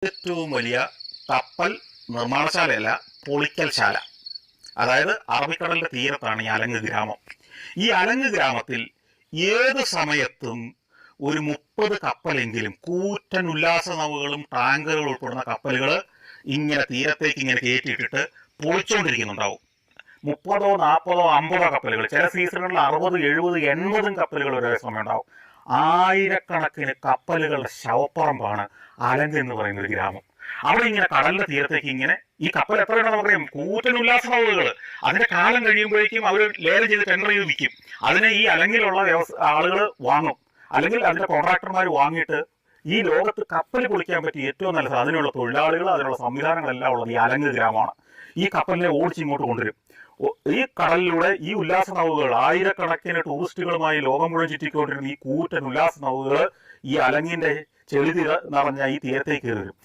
ഏറ്റവും വലിയ കപ്പൽ നിർമ്മാണശാലയല്ല, പൊളിക്കൽശാല. അതായത് അറബിക്കടലിന്റെ തീരത്താണ് ഈ അലങ്ങ് ഗ്രാമം. ഈ അലങ്ങ് ഗ്രാമത്തിൽ ഏത് സമയത്തും ഒരു 30 കപ്പലെങ്കിലും, കൂറ്റൻ ഉല്ലാസ നൗകകളും ടാങ്കറുകളും ഉൾപ്പെടുന്ന കപ്പലുകൾ ഇങ്ങനെ തീരത്തേക്ക് ഇങ്ങനെ കയറ്റിയിട്ടിട്ട് പൊളിച്ചുകൊണ്ടിരിക്കുന്നുണ്ടാവും. 30, 40, 50 കപ്പലുകൾ, ചില സീസണുകളിൽ 60, 70, 80 കപ്പലുകൾ ഒരേ സമയം ഉണ്ടാവും. ആയിരക്കണക്കിന് കപ്പലുകളുടെ ശവപ്പറമ്പാണ് അലങ്ക് എന്ന് പറയുന്ന ഒരു ഗ്രാമം. അവിടെ ഇങ്ങനെ കടലിന്റെ തീരത്തേക്ക് ഇങ്ങനെ ഈ കപ്പൽ എത്രയാണെന്ന് നമുക്കറിയാം, കൂറ്റൻ ഉല്ലാസ നൗകകൾ. അതിന്റെ കാലം കഴിയുമ്പോഴേക്കും അവർ ലേലം ചെയ്ത് ടെൻഡർ ചെയ്ത് വിൽക്കും. അതിനെ ഈ അലങ്കിലുള്ള ആളുകൾ വാങ്ങും, അല്ലെങ്കിൽ അതിന്റെ കോൺട്രാക്ടർമാർ വാങ്ങിയിട്ട് ഈ ലോകത്ത് കപ്പൽ പൊളിക്കാൻ പറ്റിയ ഏറ്റവും നല്ല അതിനുള്ള തൊഴിലാളികൾ, അതിനുള്ള സംവിധാനങ്ങളെല്ലാം ഉള്ളത് ഈ അലങ്ക് ഗ്രാമമാണ്. ഈ കപ്പലിനെ ഓടിച്ചിങ്ങോട്ട് കൊണ്ടുവരും. ഈ കടലിലൂടെ ഈ ഉല്ലാസ നൗകകൾ, ആയിരക്കണക്കിന് ടൂറിസ്റ്റുകളുമായി ലോകം മുഴുവൻ ചുറ്റിക്കൊണ്ടിരുന്ന ഈ കൂറ്റൻ ഉല്ലാസ നൗകകൾ ഈ അലങ്ങിന്റെ ചെളിതിര നിറഞ്ഞ ഈ തീരത്തേക്ക് കയറി വരും.